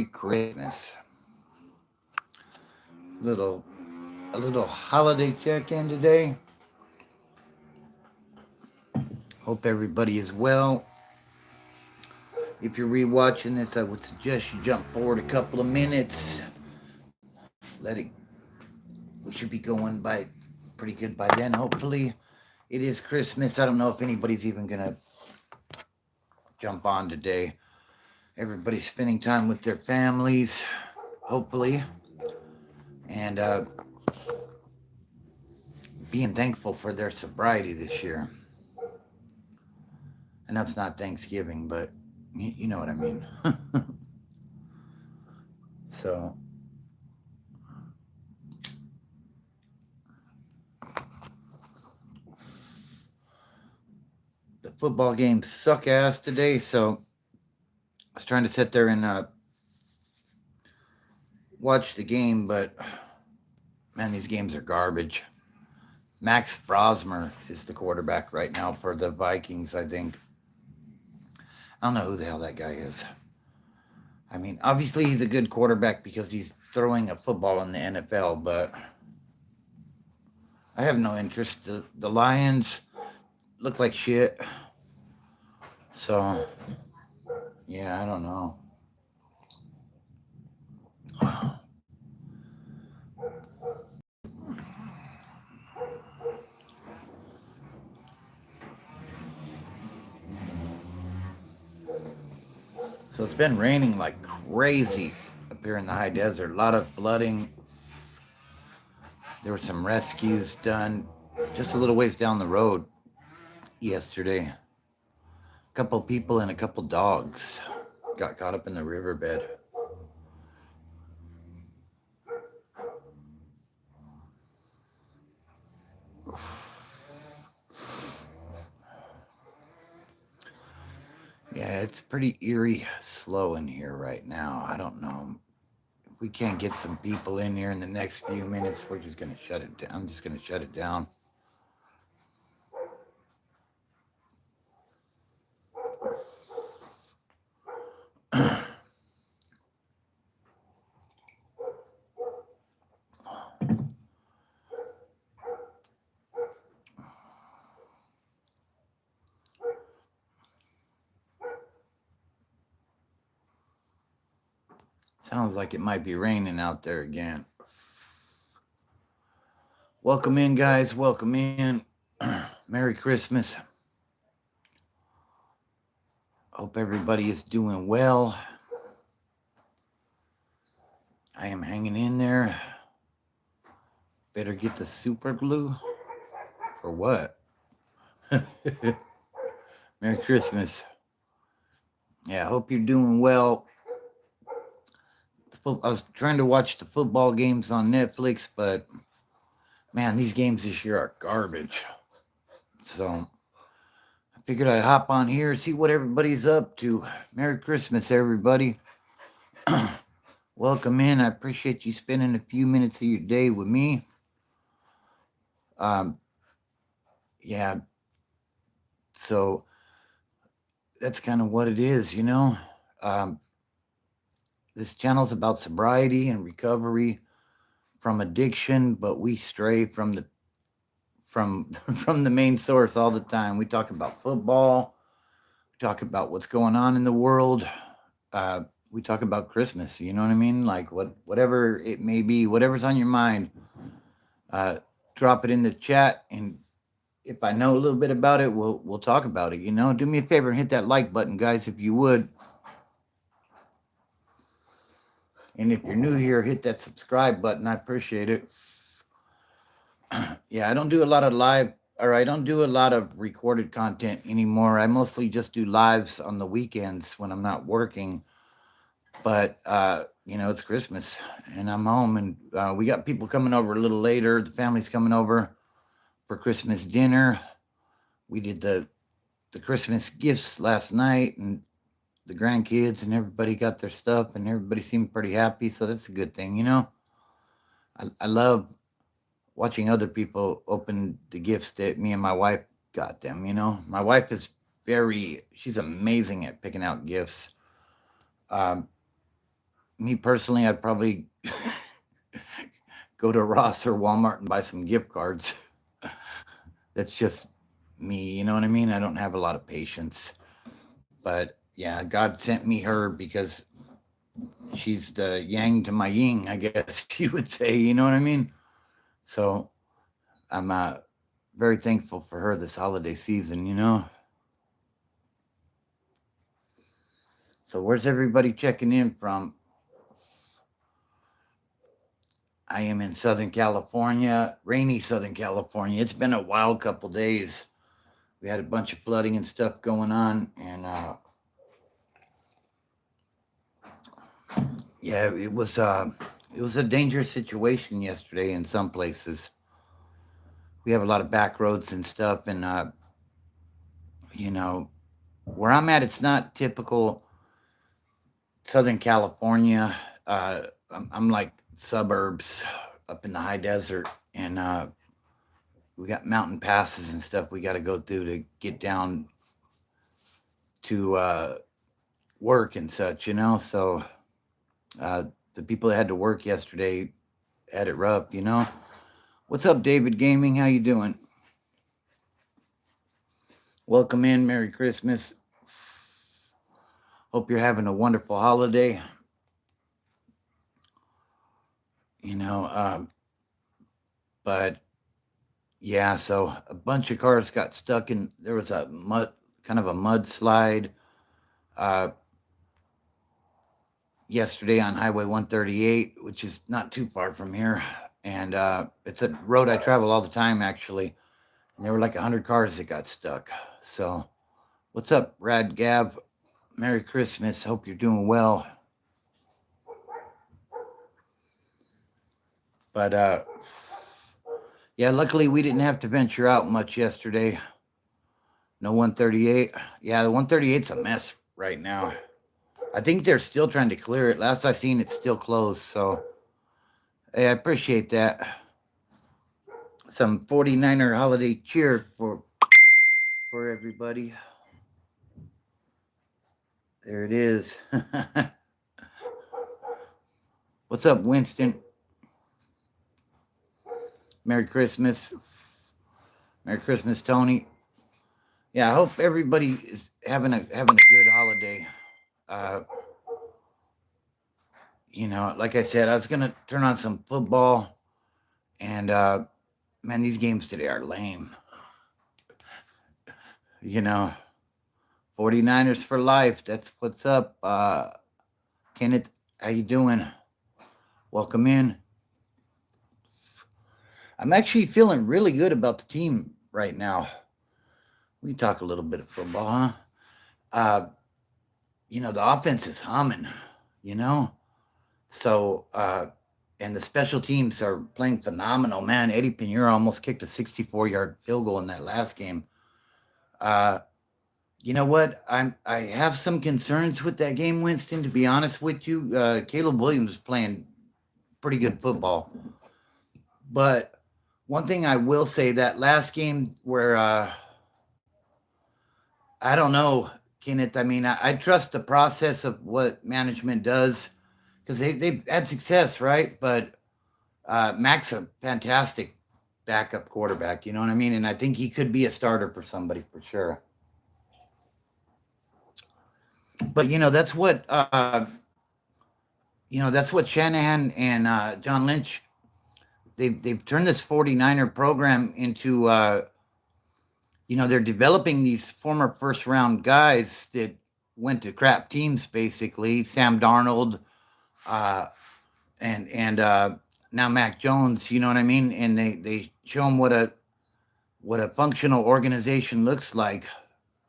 Christmas. Little a little holiday check-in today. Hope everybody is well. If you're rewatching this, I would suggest you jump forward a couple of minutes. Let it. We should be going by pretty good by then. Hopefully, it is Christmas. I don't know if anybody's even gonna jump on today. Everybody's spending time with their families, hopefully, and being thankful for their sobriety this year. And that's not Thanksgiving, but you know what I mean. So, the football games suck ass today. So, I was trying to sit there and watch the game, but man, these games are garbage. Max Brosmer is the quarterback right now for the Vikings, I think. I don't know who the hell that guy is. I mean, obviously he's a good quarterback because he's throwing a football in the NFL, but I have no interest. The Lions look like shit. So, yeah, I don't know. So it's been raining like crazy up here in the high desert. A lot of flooding. There were some rescues done just a little ways down the road yesterday. A couple people and a couple dogs got caught up in the riverbed. Yeah, it's pretty eerie slow in here right now. I don't know. If we can't get some people in here in the next few minutes, we're just going to shut it down. I'm just going to shut it down. Sounds like it might be raining out there again. Welcome in, guys. Welcome in. Merry Christmas. Hope everybody is doing well. I am hanging in there. Better get the super glue. For what? Merry Christmas. Yeah, I hope you're doing well. I was trying to watch the football games on Netflix, but man, these games this year are garbage. So I figured I'd hop on here, see what everybody's up to. Merry Christmas, everybody. Welcome in. I appreciate you spending a few minutes of your day with me. Um, yeah, so that's kind of what it is, you know. Um, this channel's about sobriety and recovery from addiction, but we stray from from the main source all the time. We talk about football, we talk about what's going on in the world. Uh, we talk about Christmas. You know what I mean? Like whatever it may be, whatever's on your mind. Uh, Drop it in the chat, and if I know a little bit about it, we'll talk about it. You know, do me a favor and hit that like button, guys, if you would. And if you're new here, hit that subscribe button. I appreciate it. Yeah, I don't do a lot of live, or I don't do a lot of recorded content anymore. I mostly just do lives on the weekends when I'm not working. But you know, it's Christmas and I'm home, and we got people coming over a little later. The family's coming over for Christmas dinner. We did the Christmas gifts last night, and the grandkids and everybody got their stuff, and everybody seemed pretty happy. So that's a good thing, you know. I love watching other people open the gifts that me and my wife got them. You know, my wife is she's amazing at picking out gifts. Um, me personally, I'd probably go to Ross or Walmart and buy some gift cards. That's just me, you know what I mean? I don't have a lot of patience. But yeah, God sent me her because she's the yang to my yin, I guess you would say, you know what I mean? So I'm very thankful for her this holiday season, you know? So where's everybody checking in from? I am in Southern California, rainy Southern California. It's been a wild couple days. We had a bunch of flooding and stuff going on, and yeah, it was a dangerous situation yesterday in some places. We have a lot of back roads and stuff, and you know, where I'm at, it's not typical Southern California. I'm like suburbs up in the high desert, and we got mountain passes and stuff we got to go through to get down to work and such, you know. So uh, the people that had to work yesterday had it rough, you know. What's up, David Gaming? How you doing? Welcome in. Merry Christmas. Hope you're having a wonderful holiday. You know, but yeah, so a bunch of cars got stuck in. There was a kind of a mudslide uh, yesterday on Highway 138, which is not too far from here, and it's a road I travel all the time, actually. And there were like 100 cars that got stuck. So, what's up, Rad Gav? Merry Christmas. Hope you're doing well. But yeah, luckily we didn't have to venture out much yesterday. No 138. Yeah, the 138's a mess right now. I think they're still trying to clear it. Last I seen, it's still closed. So, hey, I appreciate that. Some 49er holiday cheer for everybody. There it is. What's up, Winston? Merry Christmas. Merry Christmas, Tony. Yeah, I hope everybody is having a good holiday. Uh, you know, like I said, I was gonna turn on some football, and man, these games today are lame. You know, 49ers for life. That's what's up. Kenneth, how you doing? Welcome in. I'm actually feeling really good about the team right now. We can talk a little bit of football, huh? Uh, you know, the offense is humming, you know? So, and the special teams are playing phenomenal. Man, Eddie Pinheiro almost kicked a 64-yard field goal in that last game. Uh, you know what? I have some concerns with that game, Winston, to be honest with you. Caleb Williams is playing pretty good football. But one thing I will say, that last game where I don't know, Kenneth. I mean, I trust the process of what management does because they've had success, right? But Mac's a fantastic backup quarterback. You know what I mean? And I think he could be a starter for somebody for sure. But that's what Shanahan and John Lynch, they've turned this 49er program into they're developing these former first round guys that went to crap teams, basically. Sam Darnold, uh, and now Mac Jones. You know what I mean? And they show them what a functional organization looks like,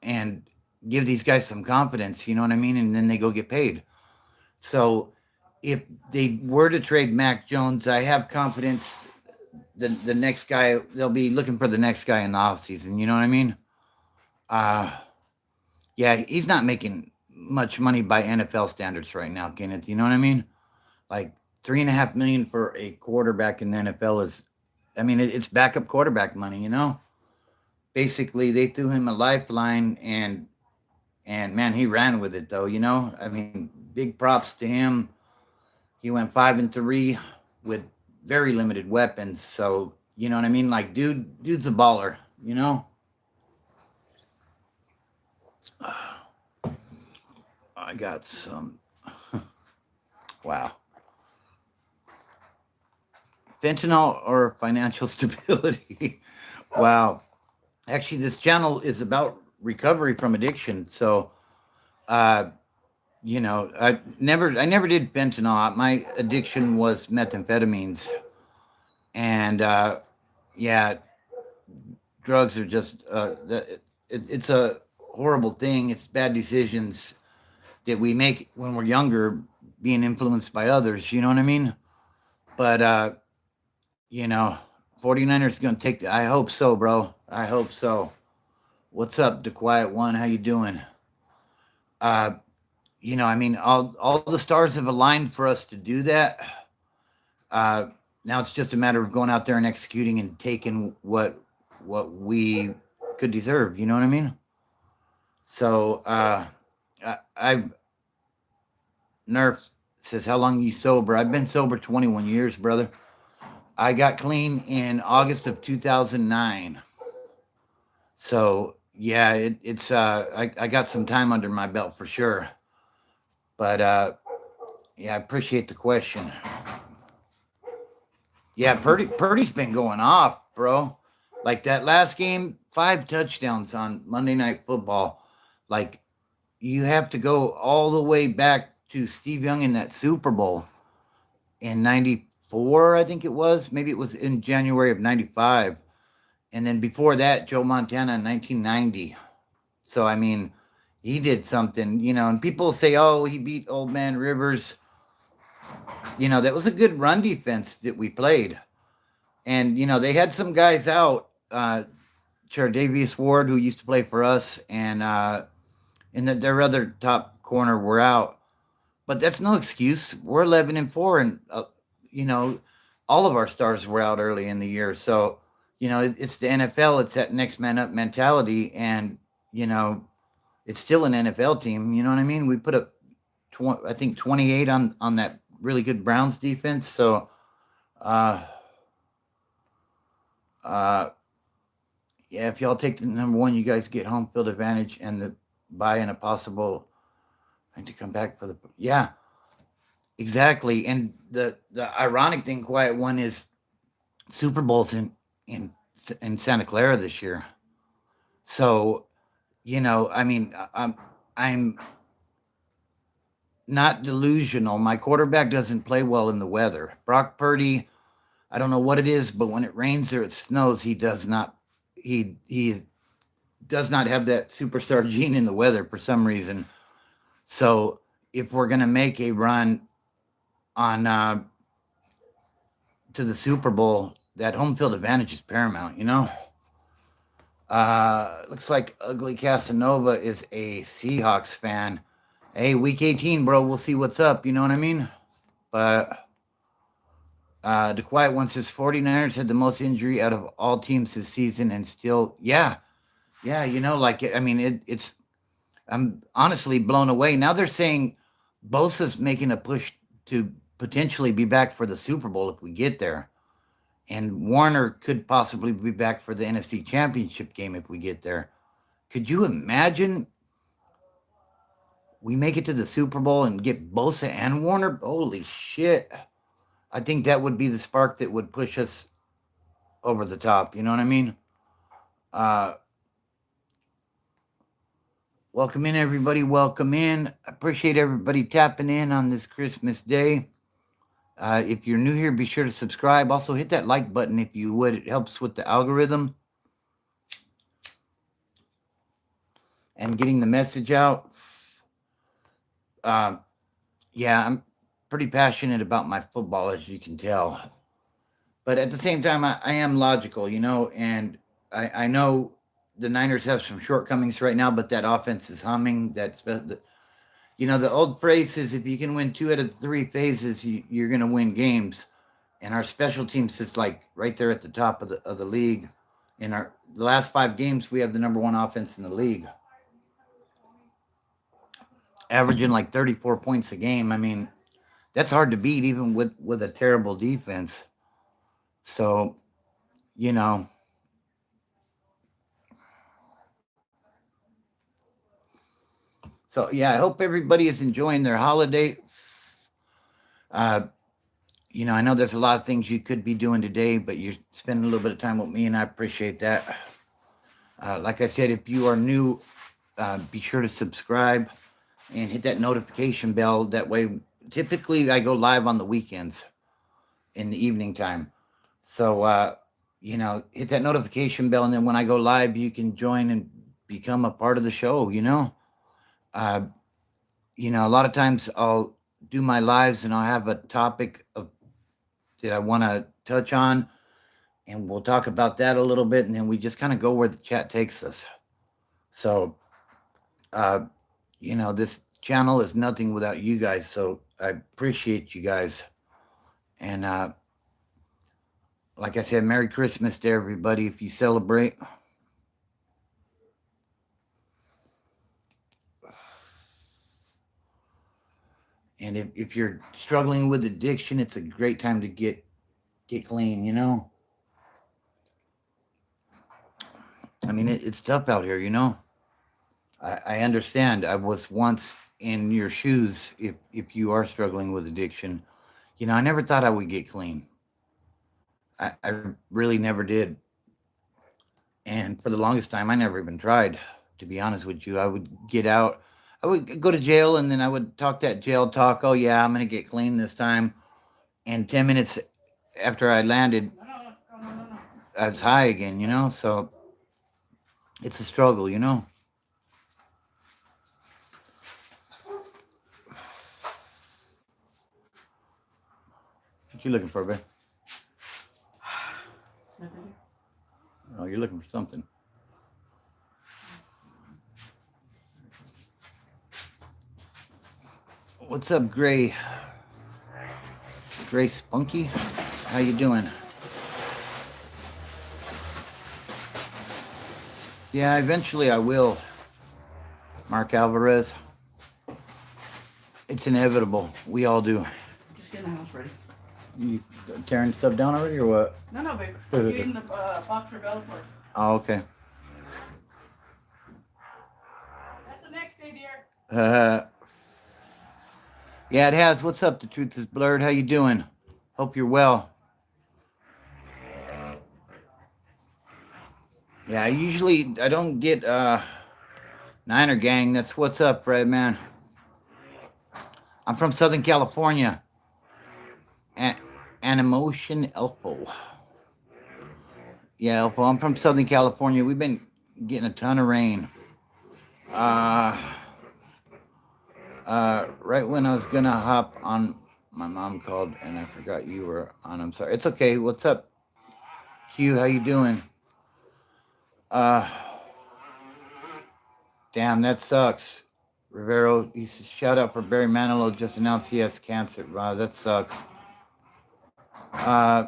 and give these guys some confidence. You know what I mean? And then they go get paid. So if they were to trade Mac Jones, I have confidence the next guy, they'll be looking for the next guy in the offseason. You know what I mean? Uh, yeah, he's not making much money by NFL standards right now, Kenneth. You know what I mean? Like 3.5 million for a quarterback in the NFL is, I mean, it's backup quarterback money. You know, basically they threw him a lifeline, and man, he ran with it though. You know, I mean, big props to him. he went 5-3 with very limited weapons. So you know what I mean? Like, dude's a baller. You know. I got some. Wow. Fentanyl or financial stability. Wow. Actually, this channel is about recovery from addiction. So, uh, I never did fentanyl. My addiction was methamphetamines, and yeah, drugs are just it's a horrible thing. It's bad decisions that we make when we're younger, being influenced by others. You know what I mean? But you know, 49ers going to take the, I hope so, bro. I hope so. What's up, the quiet one? How you doing? Uh, I mean, all the stars have aligned for us to do that. Uh, Now it's just a matter of going out there and executing and taking what we could deserve. You know what I mean? So I've Nerf says, how long are you sober? I've been sober 21 years, brother. I got clean in August of 2009. So yeah, it's I got some time under my belt for sure. But yeah, I appreciate the question. Yeah, Purdy's been going off, bro. Like that last game, 5 touchdowns on Monday Night Football. Like you have to go all the way back to Steve Young in that Super Bowl in '94, I think it was. Maybe it was in January of '95, and then before that, Joe Montana in 1990. So I mean, he did something, And people say, "Oh, he beat Old Man Rivers." That was a good run defense that we played, and they had some guys out. Chardavius Ward, who used to play for us, and their other top corner were out. But that's no excuse. We're 11-4, and you know, all of our stars were out early in the year. So it's the NFL. It's that next man up mentality, and it's still an NFL team. You know what I mean? We put up, I think 28 on that really good Browns defense. So, uh, uh, yeah, if y'all take the number one, you guys get home field advantage and the buy in a possible. I need to come back for the yeah, exactly. And the ironic thing, quiet one, is Super Bowls in in Santa Clara this year. So I mean, I'm not delusional. My quarterback doesn't play well in the weather. Brock Purdy, I don't know what it is, but when it rains or it snows, he does not. He does not have that superstar gene in the weather for some reason. So if we're gonna make a run on to the Super Bowl, that home field advantage is paramount. Looks like Ugly Casanova is a Seahawks fan. Hey, week 18, bro. We'll see what's up. You know what I mean? But the quiet one says 49ers had the most injury out of all teams this season, and still, yeah. I mean, it's. I'm honestly blown away. Now they're saying Bosa's making a push to potentially be back for the Super Bowl if we get there. And Warner could possibly be back for the NFC Championship game if we get there. Could you imagine we make it to the Super Bowl and get Bosa and Warner? Holy shit. I think that would be the spark that would push us over the top. You know what I mean? Uh, Welcome in, everybody. Welcome in. Appreciate everybody tapping in on this Christmas day. If you're new here, be sure to subscribe. Also, hit that like button if you would. It helps with the algorithm and getting the message out. Yeah, I'm pretty passionate about my football, as you can tell. But at the same time, I am logical, and I know the Niners have some shortcomings right now, but that offense is humming. The old phrase is if you can win 2 out of the 3 phases, you're going to win games. And our special teams is like right there at the top of the league. In the last 5 games, we have the number 1 offense in the league, averaging like 34 points a game. I mean, That's hard to beat, even with a terrible defense. So, you know, so yeah, I hope everybody is enjoying their holiday. Uh, I know there's a lot of things you could be doing today, but you're spending a little bit of time with me, and I appreciate that. Like I said, if you are new, be sure to subscribe and hit that notification bell. That way, typically I go live on the weekends in the evening time. So, hit that notification bell, and then when I go live, you can join and become a part of the show. Uh, a lot of times I'll do my lives and I'll have a topic that I want to touch on, and we'll talk about that a little bit, and then we just kind of go where the chat takes us. So, uh, this channel is nothing without you guys. So I appreciate you guys. And like I said, Merry Christmas to everybody if you celebrate. And if you're struggling with addiction, it's a great time to get clean. I mean, it's tough out here. I understand. I was once in your shoes if you are struggling with addiction. I never thought I would get clean. I really never did. And for the longest time, I never even tried, to be honest with you. I would get out, I would go to jail, and then I would talk that jail talk. Oh, yeah, I'm going to get clean this time. And 10 minutes after I landed, I was high again. So it's a struggle. What you looking for, babe? Oh, you're looking for something. What's up, Gray? Gray Spunky? How you doing? Yeah, eventually I will. Mark Alvarez. It's inevitable. We all do. Just getting the house ready. You tearing stuff down already, or what? No, babe. I'm getting the box for Bellator. Oh, okay. That's the next day, dear. Yeah, it has. What's up? The truth is blurred. How you doing? Hope you're well. Yeah, I don't get Niner gang. That's what's up, right, man? I'm from Southern California. Emotion Elfo. Yeah, Elfo. I'm from Southern California. We've been getting a ton of rain. Right when I was gonna hop on, my mom called and I forgot you were on. I'm sorry. It's okay. What's up, Q? How you doing? Uh, Damn, that sucks. Rivero, shout out for Barry Manilow. Just announced he has cancer. Wow, that sucks. Uh,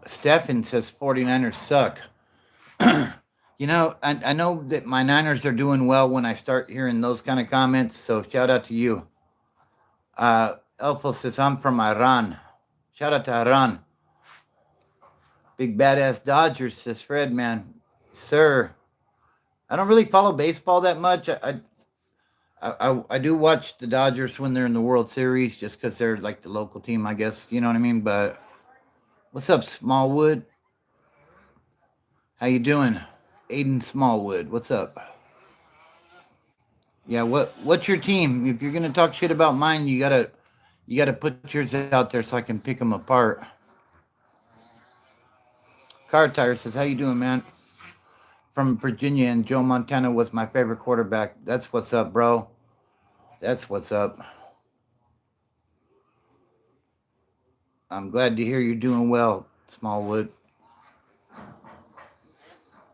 Stefan says 49ers suck. I know that my Niners are doing well when I start hearing those kind of comments. So shout out to you. Elfo says I'm from Iran. Shout out to Iran. Big badass Dodgers, says Fred, man. Sir, I don't really follow baseball that much. I do watch the Dodgers when they're in the World Series just because they're like the local team, I guess. You know what I mean? But what's up, Smallwood? How you doing? Aiden Smallwood, what's up? Yeah, what's your team? If you're gonna talk shit about mine, you gotta put yours out there so I can pick them apart. Car Tire says, "How you doing, man?" From Virginia, and Joe Montana was my favorite quarterback. That's what's up, bro. That's what's up. I'm glad to hear you're doing well, Smallwood.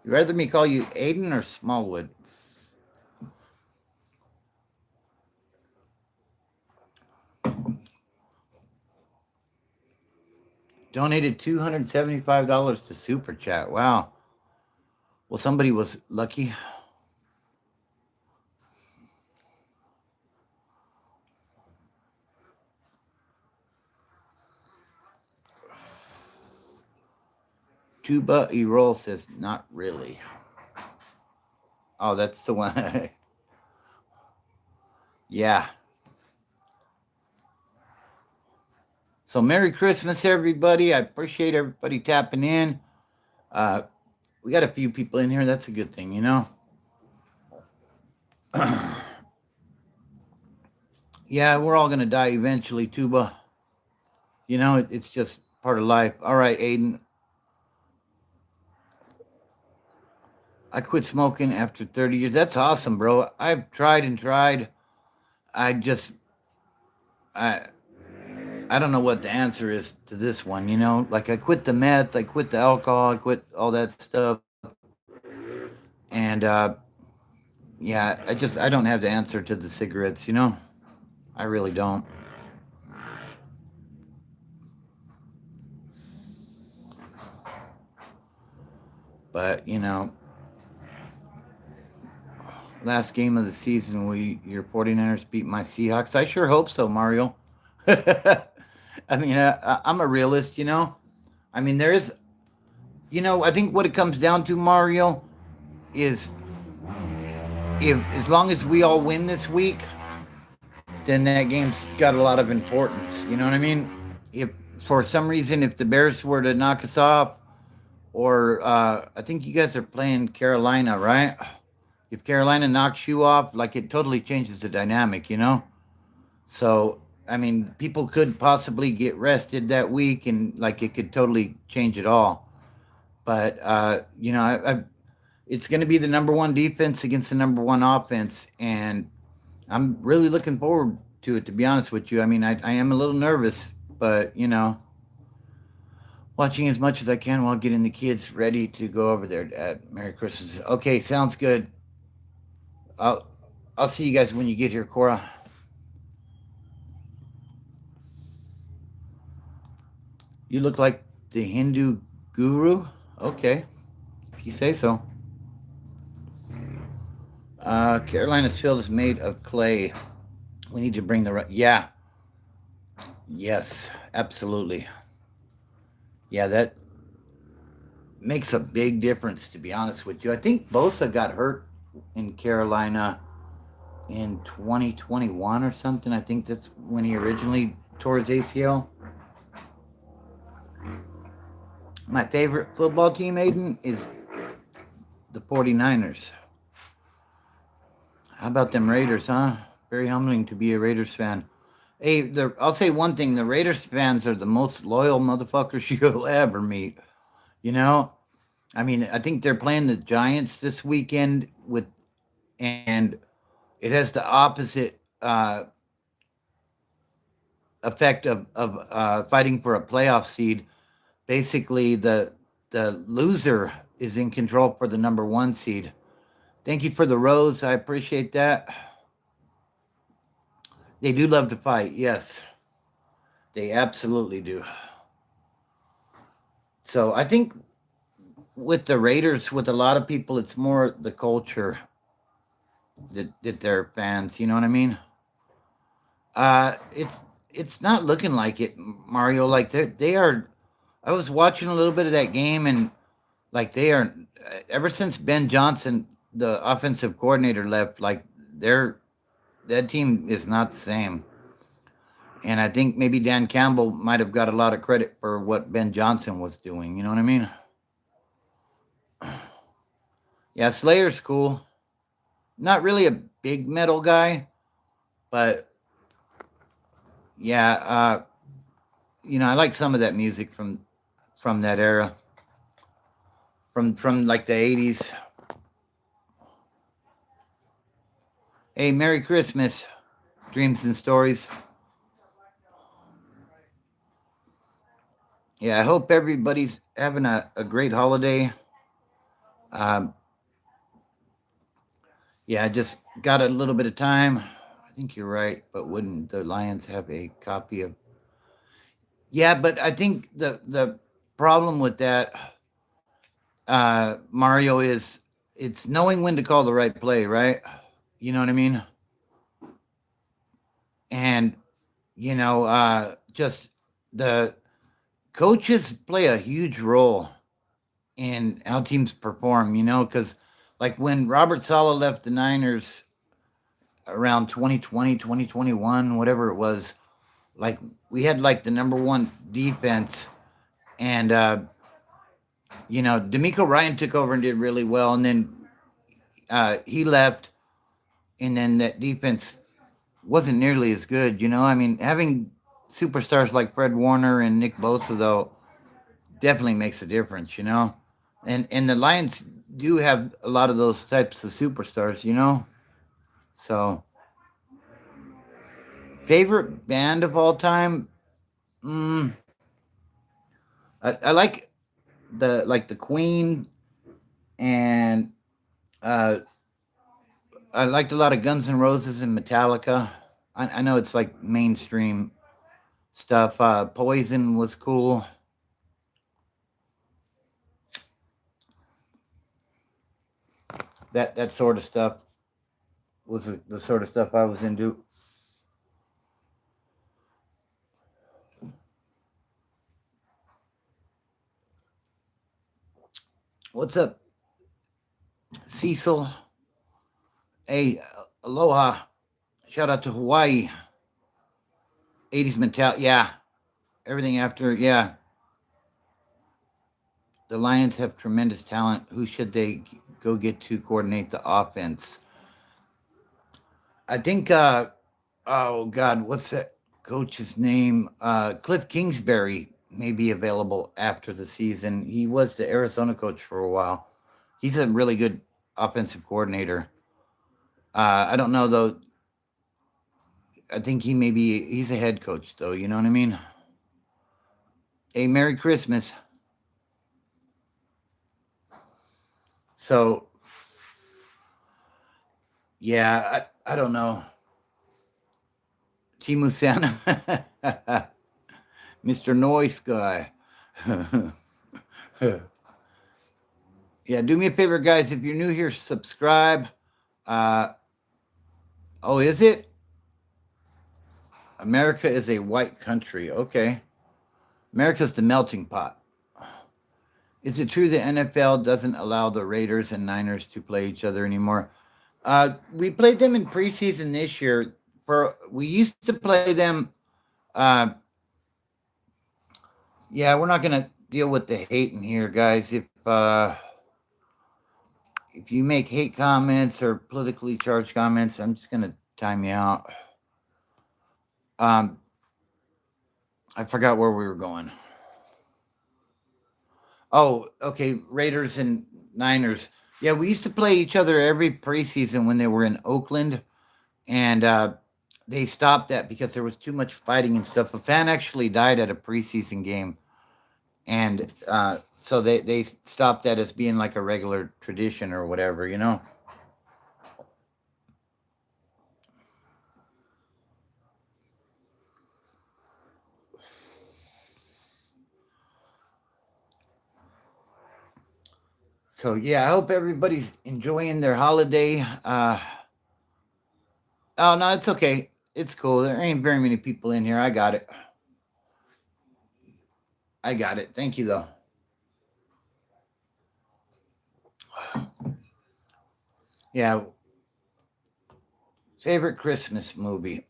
You rather me call you Aiden or Smallwood? Donated $275 to Super Chat. Wow. Well, somebody was lucky. Tuba Erol says, not really. Oh, that's the one. Yeah. So Merry Christmas, everybody. I appreciate everybody tapping in. Uh, we got a few people in here. That's a good thing, you know? Yeah, we're all going to die eventually, Tuba. You know, it's just part of life. All right, Aiden. I quit smoking after 30 years. That's awesome, bro. I've tried and tried. I just, I, I don't know what the answer is to this one, you know? Like I quit the meth, I quit the alcohol, I quit all that stuff. And yeah, I don't have the answer to the cigarettes, you know? I really don't. But, you know, last game of the season, your 49ers beat my Seahawks. I sure hope so, Mario. I mean, I'm a realist, you know? I mean, there is, you know, I think what it comes down to, Mario, is if as long as we all win this week, then that game's got a lot of importance. You know what I mean? If for some reason, if the Bears were to knock us off, or I think you guys are playing Carolina, right? If Carolina knocks you off, like it totally changes the dynamic, you know? So, I mean, people could possibly get rested that week and like it could totally change it all. But, you know, it's going to be the number one defense against the number one offense. And I'm really looking forward to it, to be honest with you. I mean, I am a little nervous, but, you know, watching as much as I can while getting the kids ready to go over there at Merry Christmas. Okay, sounds good. I'll, I'll see you guys when you get here, Cora. You look like the Hindu guru. Okay, if you say so. Carolina's field is made of clay. We need to bring the right. Yeah. Yes, absolutely. Yeah, that makes a big difference, to be honest with you. I think Bosa got hurt in Carolina in 2021 or something. I think that's when he originally tore his ACL. My favorite football team, Aiden, is the 49ers. How about them Raiders, huh? Very humbling to be a Raiders fan. Hey, I'll say one thing: the Raiders fans are the most loyal motherfuckers you'll ever meet. You know, I mean, I think they're playing the Giants this weekend and it has the opposite effect of fighting for a playoff seed. Basically, the loser is in control for the number one seed. Thank you for the rose. I appreciate that. They do love to fight. Yes, they absolutely do. So I think with the Raiders, with a lot of people, it's more the culture that they're fans. You know what I mean? It's not looking like it, Mario. Like they are. I was watching a little bit of that game, and like they are. Ever since Ben Johnson, the offensive coordinator, left, like they're that team is not the same. And I think maybe Dan Campbell might have got a lot of credit for what Ben Johnson was doing. You know what I mean? Yeah, Slayer's cool. Not really a big metal guy, but yeah, you know, I like some of that music from that era, from like the 80s. Hey, Merry Christmas, dreams and stories. Yeah, I hope everybody's having a great holiday. Um, yeah, I just got a little bit of time. I think you're right, but wouldn't the Lions have a copy of? Yeah, but I think the problem with that, Mario, is it's knowing when to call the right play, right? You know what I mean? And you know, just the coaches play a huge role in how teams perform, you know, because like when Robert Sala left the Niners around 2020, 2021, whatever it was, like we had like the number one defense, and you know, D'Amico Ryan took over and did really well, and then he left, and then that defense wasn't nearly as good. You know, I mean, having superstars like Fred Warner and Nick Bosa though definitely makes a difference. You know, and the Lions do have a lot of those types of superstars. You know, so favorite band of all time. Mm, I like the Queen, and uh, I liked a lot of Guns N' Roses and Metallica. I know it's like mainstream stuff. Poison was cool. That sort of stuff was the sort of stuff I was into. What's up, Cecil? Hey, aloha. Shout out to Hawaii. 80s Metallica. Yeah, everything after. Yeah, the Lions have tremendous talent. Who should they go get to coordinate the offense? I think oh God, what's that coach's name? Cliff Kingsbury may be available after the season. He was the Arizona coach for a while. He's a really good offensive coordinator. I don't know though. I think he's a head coach though. You know what I mean? Hey, Merry Christmas. So yeah, I don't know. Chimusana, Mr. Noise guy. Yeah, do me a favor, guys. If you're new here, subscribe. Uh, oh, is it? America is a white country. Okay. America's the melting pot. Is it true the NFL doesn't allow the Raiders and Niners to play each other anymore? We played them in preseason this year. We used to play them. Uh, yeah, we're not gonna deal with the hate in here, guys. If you make hate comments or politically charged comments, I'm just gonna time you out. Um, I forgot where we were going. Oh, okay. Raiders and Niners. Yeah, we used to play each other every preseason when they were in Oakland, and they stopped that because there was too much fighting and stuff. A fan actually died at a preseason game, and so they stopped that as being like a regular tradition or whatever, you know. So yeah, I hope everybody's enjoying their holiday. Oh no, it's okay. It's cool. There ain't very many people in here. I got it. I got it. Thank you though. Yeah, favorite Christmas movie?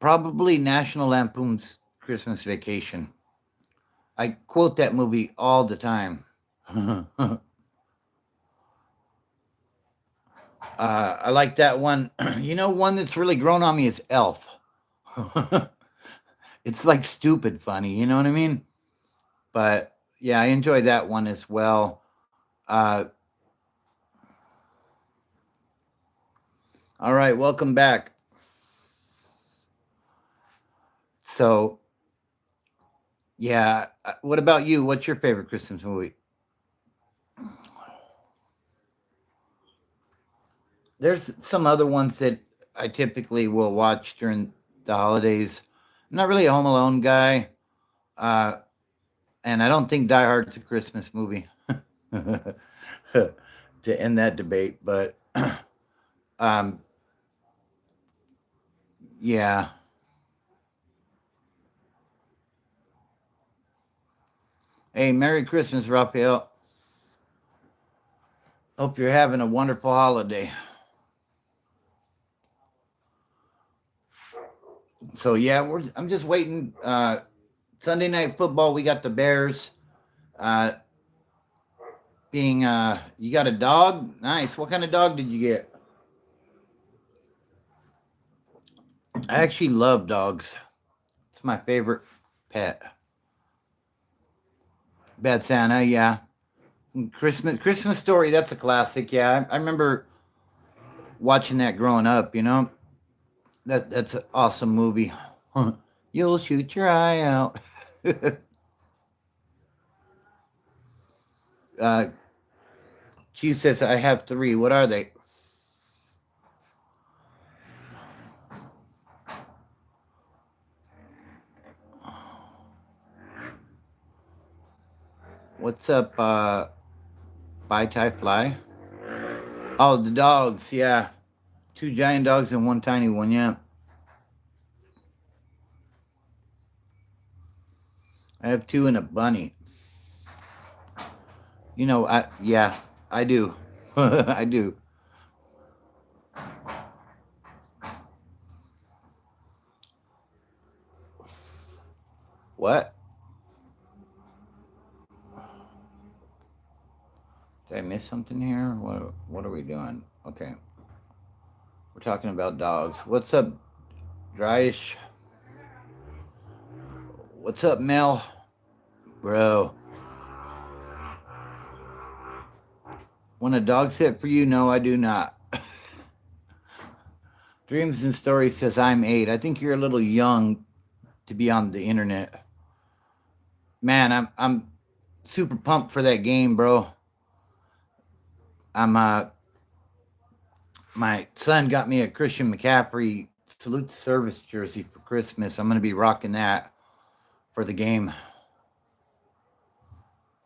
Probably National Lampoon's Christmas Vacation. I quote that movie all the time. I like that one. You know, one that's really grown on me is Elf. It's like stupid funny, you know what I mean? But yeah, I enjoy that one as well. Uh, all right, welcome back. So, yeah, what about you? What's your favorite Christmas movie? There's some other ones that I typically will watch during the holidays. I'm not really a Home Alone guy, uh, and I don't think Die Hard's a Christmas movie. To end that debate, but um, yeah. Hey, Merry Christmas, Raphael. Hope you're having a wonderful holiday. So yeah, I'm just waiting. Sunday night football, we got the Bears. Uh, you got a dog? Nice. What kind of dog did you get? I actually love dogs. It's my favorite pet. Bad Santa, yeah. Christmas Story, that's a classic. Yeah, I remember watching that growing up. That's an awesome movie. You'll shoot your eye out. uh, Q says I have three. What are they? What's up? Bye tie fly. Oh, the dogs. Yeah, two giant dogs and one tiny one. Yeah, I have two and a bunny. I do. I do. What? Did I miss something here? What are we doing? Okay, we're talking about dogs. What's up, Dryish? What's up, Mel? Bro, want a dog sit for you? No, I do not. Dreams and Stories says I'm 8. I think you're a little young to be on the internet. Man, I'm super pumped for that game, bro. I'm My son got me a Christian McCaffrey Salute the Service jersey for Christmas. I'm gonna be rocking that for the game.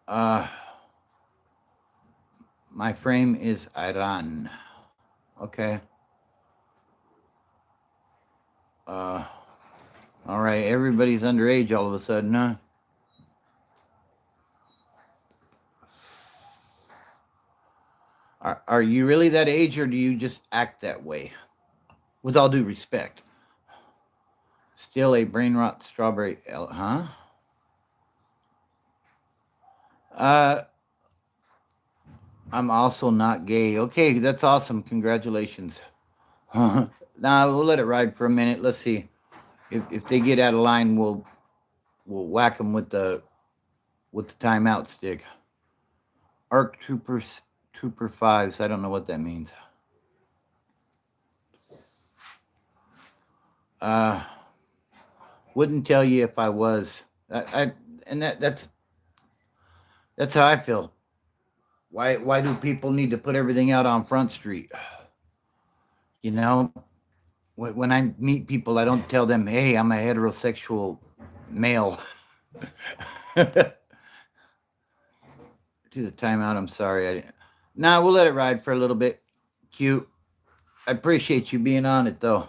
Uh my frame is Iran. Okay. Uh all right, everybody's underage all of a sudden, huh? Are you really that age or do you just act that way? With all due respect. Still a brain rot strawberry, huh? Uh, I'm also not gay. Okay, that's awesome. Congratulations. Nah, we'll let it ride for a minute. Let's see if they get out of line. We'll whack them with the timeout stick. Arc Troopers Trooper Fives. I don't know what that means. Uh, wouldn't tell you if I was. I and that's how I feel. Why do people need to put everything out on Front Street? You know, when I meet people, I don't tell them, "Hey, I'm a heterosexual male." Do the timeout. I'm sorry. Nah, we'll let it ride for a little bit. Cute. I appreciate you being on it, though.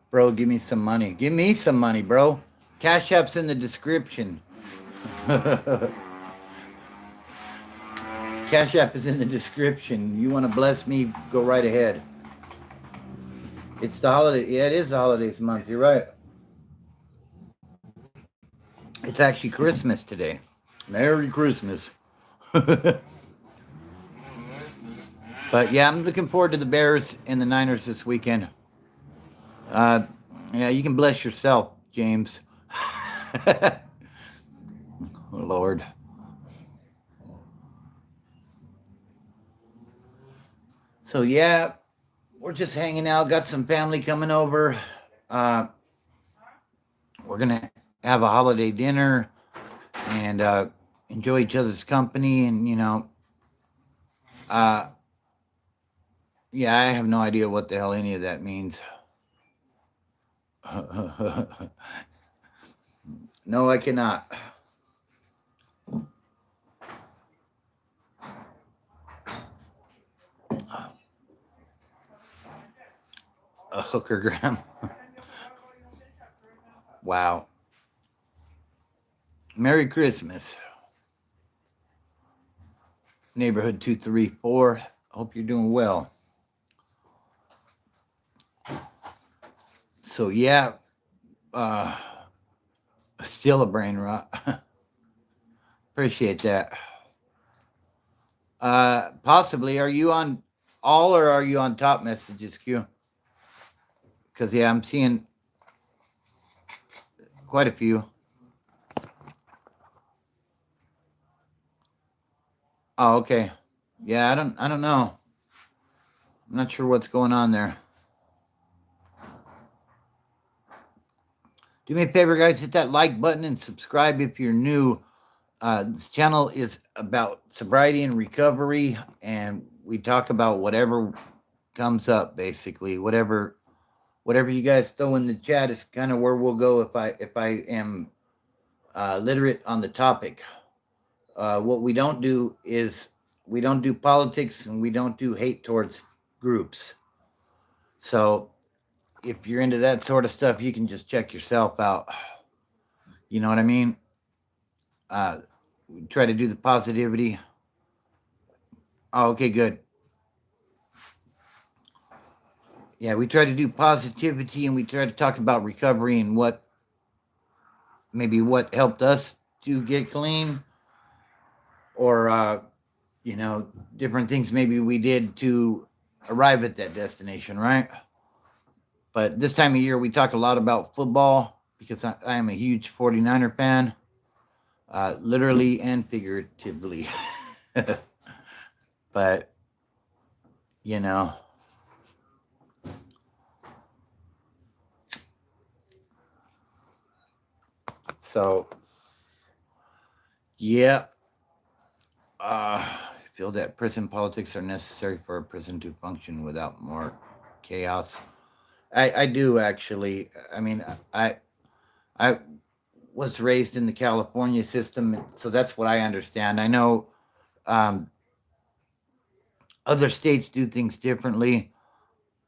Bro, give me some money. Give me some money, bro. Cash App's in the description. Cash App is in the description. You want to bless me, go right ahead. It's the holiday. Yeah, it is the holidays month. You're right. It's actually Christmas today. Merry Christmas. But yeah, I'm looking forward to the Bears and the Niners this weekend. Uh, yeah, you can bless yourself, James. Oh, Lord. So yeah, we're just hanging out. Got some family coming over. Uh, we're gonna have a holiday dinner and enjoy each other's company. And uh, yeah, I have no idea what the hell any of that means. No, I cannot. a hookergram. Wow. Merry Christmas, neighborhood 234. Hope you're doing well. So yeah, uh, still a brain rot. Appreciate that. Possibly. Are you on all or are you on top messages, Q? Because yeah, I'm seeing quite a few. Oh, okay. Yeah, I don't know. I'm not sure what's going on there. Do me a favor, guys, hit that like button and subscribe if you're new. This channel is about sobriety and recovery, and we talk about whatever comes up, basically. Whatever you guys throw in the chat is kind of where we'll go if I am literate on the topic. What we don't do is we don't do politics and we don't do hate towards groups. So if you're into that sort of stuff, you can just check yourself out. You know what I mean? We try to do the positivity. Oh, okay, good. Yeah, we try to do positivity and we try to talk about recovery and what helped us to get clean or different things maybe we did to arrive at that destination, right? But this time of year we talk a lot about football because I am a huge 49er fan, literally and figuratively. But you know, so yeah, I feel that prison politics are necessary for a prison to function without more chaos. I do actually. I mean, I was raised in the California system, so that's what I understand. I know um, other states do things differently,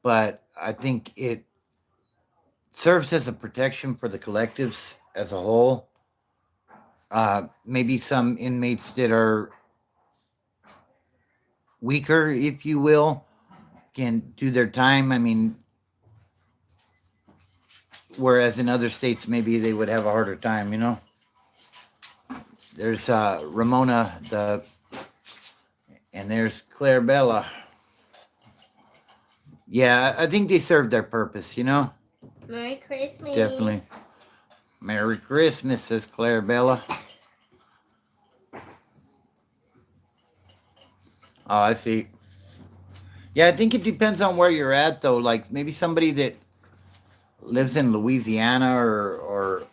but I think it serves as a protection for the collectives as a whole. Maybe some inmates that are weaker, if you will, can do their time. I mean, whereas in other states, maybe they would have a harder time, you know? There's Ramona, and there's Claire Bella. Yeah, I think they served their purpose, you know? Merry Christmas. Definitely. Merry Christmas, says Claire Bella. Oh, I see. Yeah, I think it depends on where you're at, though. Like maybe somebody that lives in Louisiana or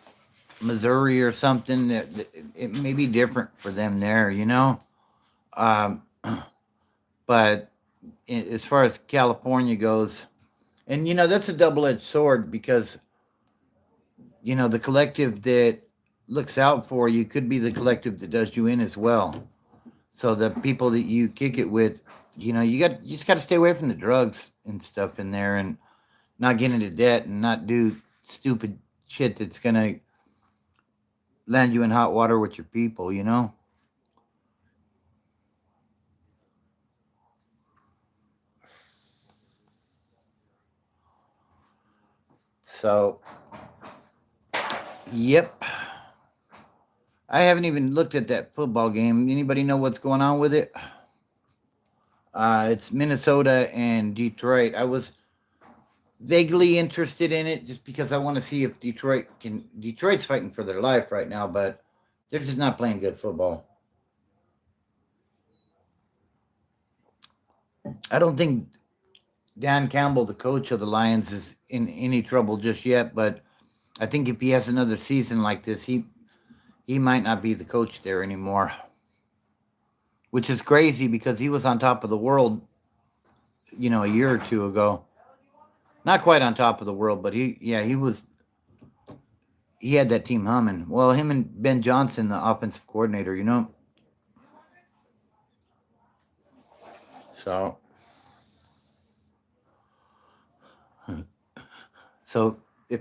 Missouri or something, it may be different for them there, you know? Um, but as far as California goes, and you know, that's a double edged sword because, you know, the collective that looks out for you could be the collective that does you in as well. So the people that you kick it with, you know, you just got to stay away from the drugs and stuff in there and not get into debt and not do stupid shit that's going to land you in hot water with your people, you know? So, yep. I haven't even looked at that football game. Anybody know what's going on with it? It's Minnesota and Detroit. I was vaguely interested in it just because I want to see if Detroit's fighting for their life right now, but they're just not playing good football. I don't think Dan Campbell, the coach of the Lions, is in any trouble just yet, but I think if he has another season like this, he might not be the coach there anymore. Which is crazy because he was on top of the world, you know, a year or two ago. Not quite on top of the world, but he had that team humming. Well, him and Ben Johnson, the offensive coordinator, you know. So So if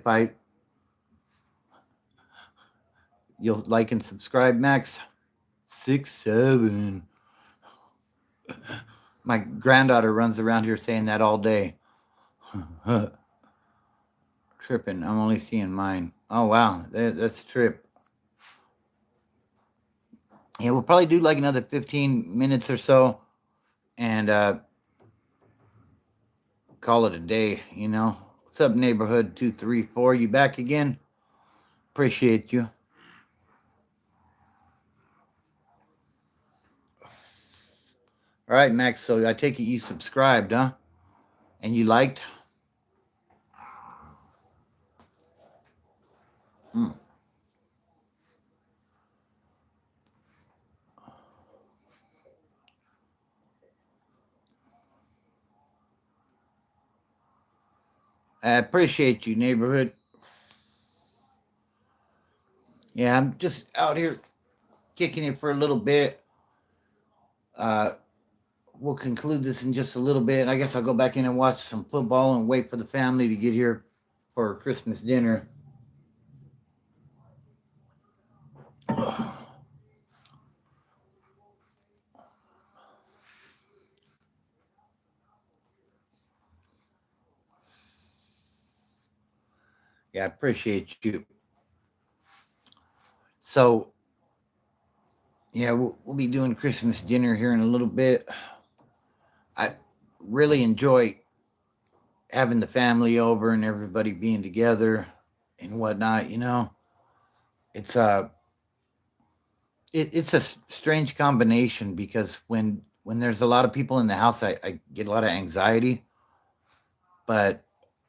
you'll like and subscribe, Max. 6, 7. My granddaughter runs around here saying that all day. Tripping. I'm only seeing mine. Oh wow, that's a trip. Yeah, we'll probably do like another 15 minutes or so, and call it a day. What's up, neighborhood 234? You back again? Appreciate you. All right, Max. So I take it you subscribed, huh? And you liked? Hmm. I appreciate you, neighborhood. Yeah, I'm just out here kicking it for a little bit. Uh, we'll conclude this in just a little bit. I guess I'll go back in and watch some football and wait for the family to get here for Christmas dinner. Yeah, I appreciate you. So, yeah, we'll be doing Christmas dinner here in a little bit. I really enjoy having the family over and everybody being together and whatnot. It's it's a strange combination because when there's a lot of people in the house, I get a lot of anxiety, but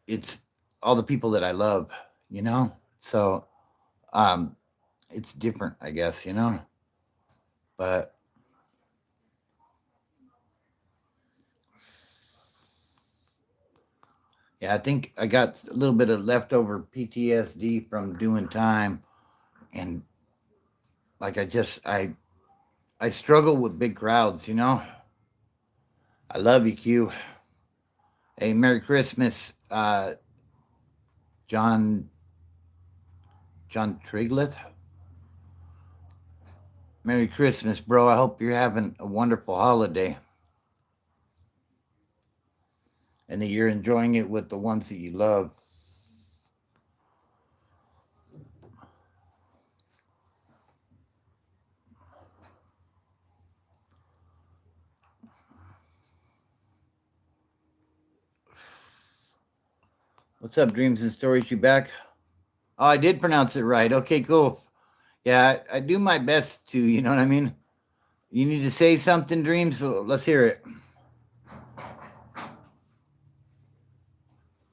it's all the people that I love, So um, it's different, I guess. But yeah, I think I got a little bit of leftover PTSD from doing time, and like I struggle with big crowds. I love you, Q. Hey, Merry Christmas, John Trigleth. Merry Christmas, bro. I hope you're having a wonderful holiday and that you're enjoying it with the ones that you love. What's up, Dreams and Stories? You back? Oh, I did pronounce it right. Okay, cool. Yeah, I do my best to, you know what I mean? You need to say something, Dreams, so let's hear it.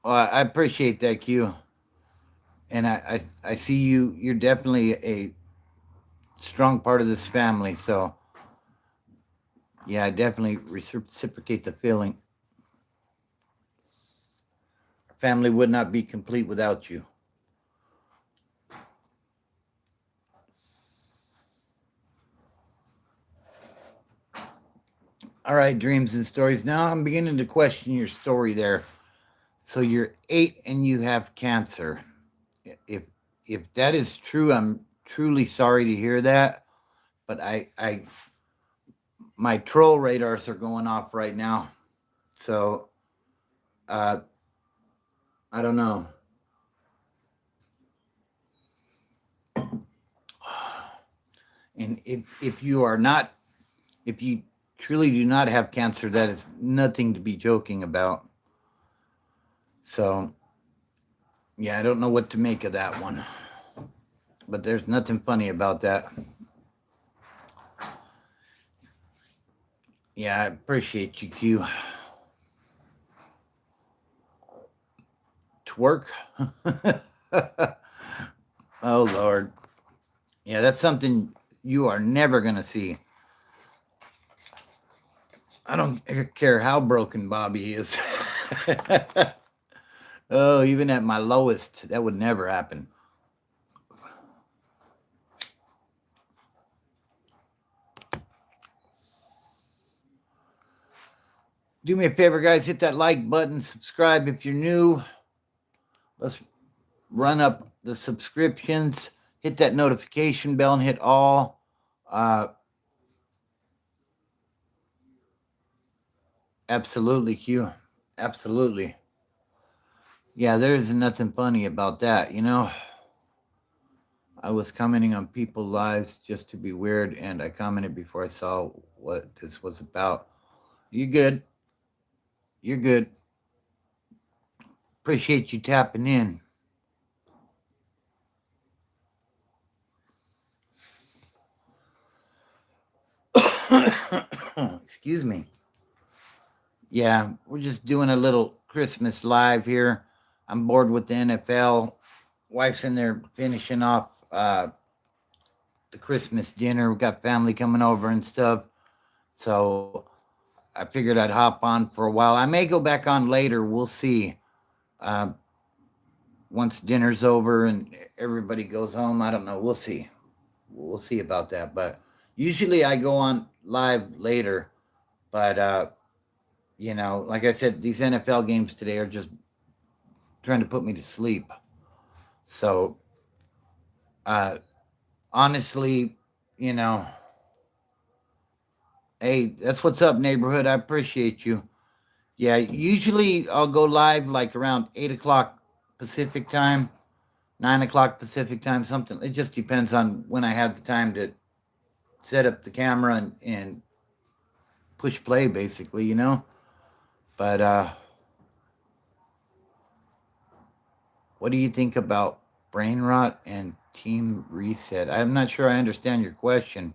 Well, I appreciate that, Q. And I see you're definitely a strong part of this family. So, yeah, I definitely reciprocate the feeling. Our family would not be complete without you. All right, Dreams and Stories. Now I'm beginning to question your story there. So you're 8 and you have cancer. If if that is true, I'm truly sorry to hear that. But I my troll radars are going off right now. So uh, I don't know. And if you are not, if you truly do not have cancer, that is nothing to be joking about. So yeah, I don't know what to make of that one. But there's nothing funny about that. Yeah, I appreciate you, Q. Twerk. Oh Lord. Yeah, that's something you are never gonna see. I don't care how broken Bobby is. Oh, even at my lowest, that would never happen. Do me a favor, guys, hit that like button, subscribe if you're new. Let's run up the subscriptions, hit that notification bell, and hit all. Uh, Absolutely, Q. Absolutely. Yeah, there isn't nothing funny about that. I was commenting on people's lives just to be weird, and I commented before I saw what this was about. You good? You're good. Appreciate you tapping in. Excuse me. Yeah, we're just doing a little Christmas live here. I'm bored with the NFL. Wife's in there finishing off the Christmas dinner. We got family coming over and stuff. So I figured I'd hop on for a while. I may go back on later. We'll see. Uh, Once dinner's over and everybody goes home, I don't know. We'll see. We'll see about that. But usually I go on live later. But, like I said, these NFL games today are just trying to put me to sleep. So, uh, honestly, you know, hey, that's what's up, neighborhood. I appreciate you. Yeah, usually I'll go live like around 8 o'clock Pacific time, 9 o'clock Pacific time, something. It just depends on when I have the time to set up the camera and push play, basically. But what do you think about brain rot and team reset? I'm not sure I understand your question.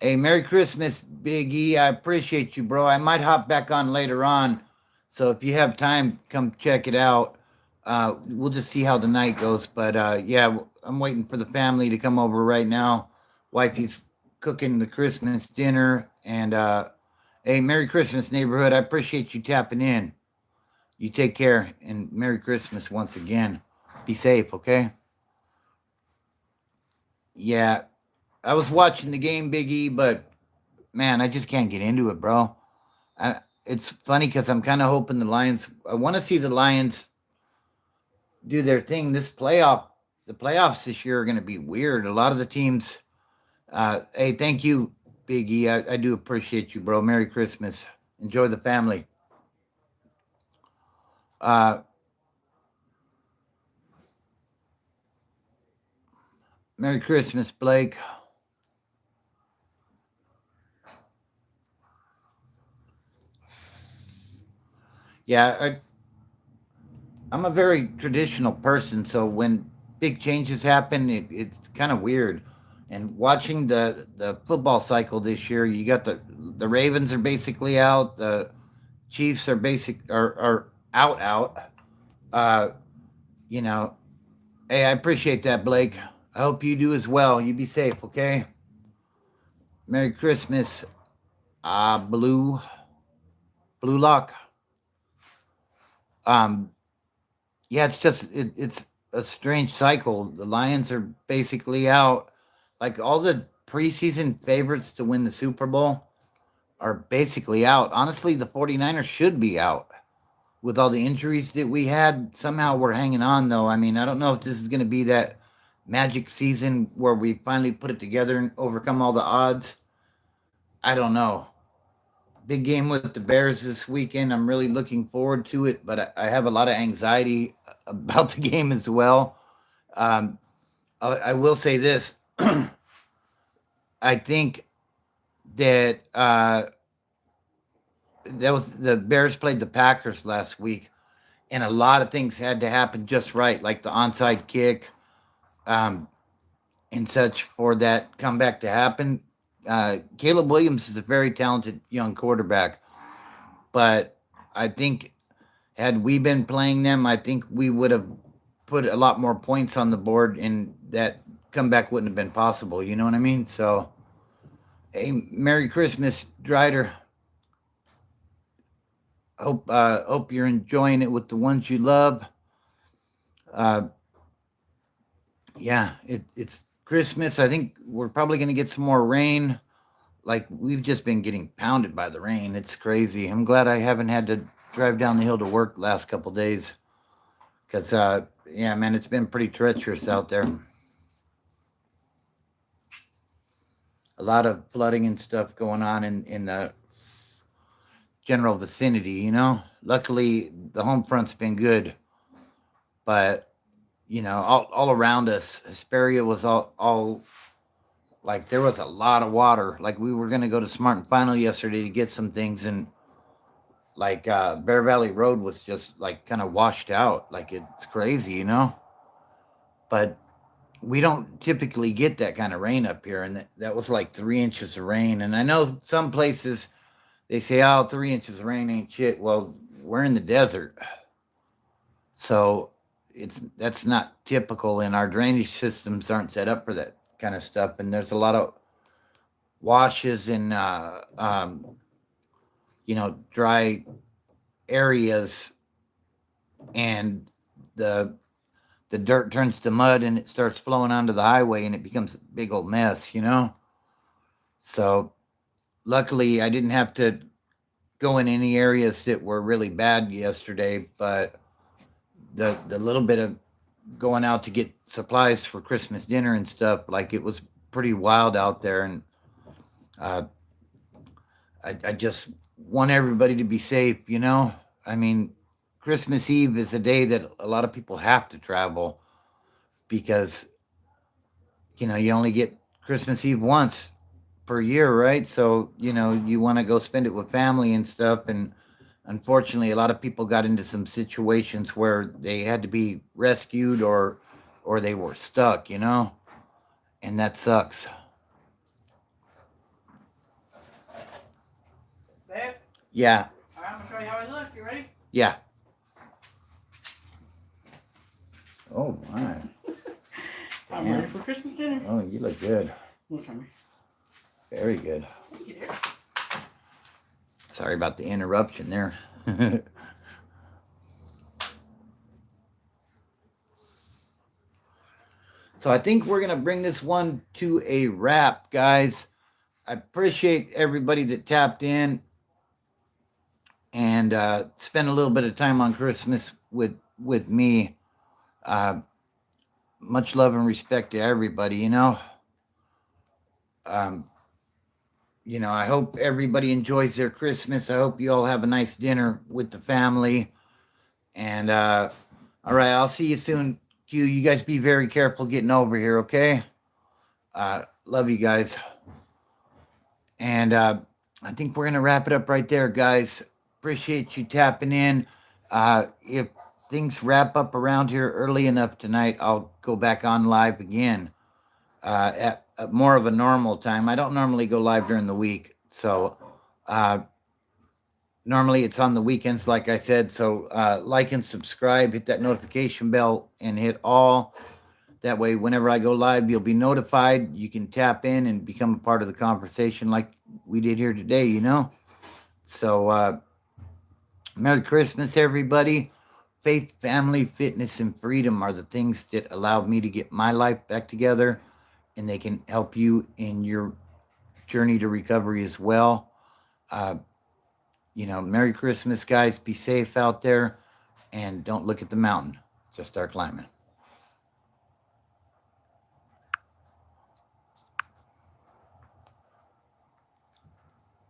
Hey, Merry Christmas, Big E. I appreciate you, bro. I might hop back on later on. So if you have time, come check it out. We'll just see how the night goes. But yeah, I'm waiting for the family to come over right now. Wifey's cooking the Christmas dinner. And hey, Merry Christmas, neighborhood. I appreciate you tapping in. You take care and Merry Christmas once again. Be safe, okay? Yeah, I was watching the game, Big E, but man, I just can't get into it, bro. It's funny because I'm kind of hoping the Lions. I want to see the Lions do their thing. The playoffs this year are going to be weird. A lot of the teams. Hey, thank you, Big E. I do appreciate you, bro. Merry Christmas. Enjoy the family. Uh, Merry Christmas, Blake. Yeah, I'm a very traditional person, so when big changes happen, it's kind of weird. And watching the football cycle this year, you got the Ravens are basically out. The Chiefs are out. Uh, you know, hey, I appreciate that, Blake. I hope you do as well. You be safe, okay? Merry Christmas, Blue Lock. Um, yeah, it's a strange cycle. The Lions are basically out. Like all the preseason favorites to win the Super Bowl are basically out. Honestly, the 49ers should be out with all the injuries that we had. Somehow we're hanging on, though. I mean, I don't know if this is going to be that magic season where we finally put it together and overcome all the odds. I don't know. Big game with the Bears this weekend. I'm really looking forward to it, but I have a lot of anxiety about the game as well. Um, I will say this. I think that that was the Bears played the Packers last week, and a lot of things had to happen just right, like the onside kick um, and such for that comeback to happen. Caleb Williams is a very talented young quarterback, but I think had we been playing them, I think we would have put a lot more points on the board, and that comeback wouldn't have been possible. You know what I mean? So, hey, Merry Christmas, Drider. Hope you're enjoying it with the ones you love. Uh, yeah, it's Christmas. I think we're probably going to get some more rain. like we've just been getting pounded by the rain. It's crazy. I'm glad I haven't had to drive down the hill to work the last couple days. Cause yeah, man, it's been pretty treacherous out there. A lot of flooding and stuff going on in the general vicinity, you know. Luckily the home front's been good, but you know, all around us, Hesperia was all like there was a lot of water. Like we were gonna go to Smart and Final yesterday to get some things, and like Bear Valley Road was just like kind of washed out. Like it's crazy, you know. But we don't typically get that kind of rain up here, and that was like 3 inches of rain. And I know some places they say, "Oh, 3 inches of rain ain't shit." Well, we're in the desert, so that's not typical, and our drainage systems aren't set up for that kind of stuff. And there's a lot of washes and you know, dry areas, and the the dirt turns to mud and it starts flowing onto the highway and it becomes a big old mess, you know. So luckily I didn't have to go in any areas that were really bad yesterday, but the little bit of going out to get supplies for Christmas dinner and stuff, like it was pretty wild out there. And uh, I just want everybody to be safe, you know. I mean, Christmas Eve is a day that a lot of people have to travel because, you know, you only get Christmas Eve once per year, right? So, you know, you want to go spend it with family and stuff. And unfortunately, a lot of people got into some situations where they had to be rescued or they were stuck, you know, and that sucks. Babe, Yeah, all right, I'm gonna show you how I look. You ready? yeah. Oh my. I'm Yeah. ready for Christmas dinner. Oh, you look good. Look at me. Very good. Thank you, dear. Sorry about the interruption there. So I think we're gonna bring this one to a wrap, guys. I appreciate everybody that tapped in and spent a little bit of time on Christmas with me. Uh, much love and respect to everybody. Um, you know, I hope everybody enjoys their Christmas. I hope you all have a nice dinner with the family. And all right, I'll see you soon. You guys be very careful getting over here, okay? Love you guys. And I think we're gonna wrap it up right there, guys. Appreciate you tapping in. If things wrap up around here early enough tonight, I'll go back on live again at more of a normal time. I don't normally go live during the week, so normally it's on the weekends, like I said. So like and subscribe, hit that notification bell, and hit all. That way, whenever I go live, you'll be notified. You can tap in and become a part of the conversation like we did here today, you know? So, Merry Christmas, everybody. Faith, family, fitness, and freedom are the things that allowed me to get my life back together, and they can help you in your journey to recovery as well. Uh, you know, Merry Christmas, guys. Be safe out there, and don't look at the mountain. Just start climbing.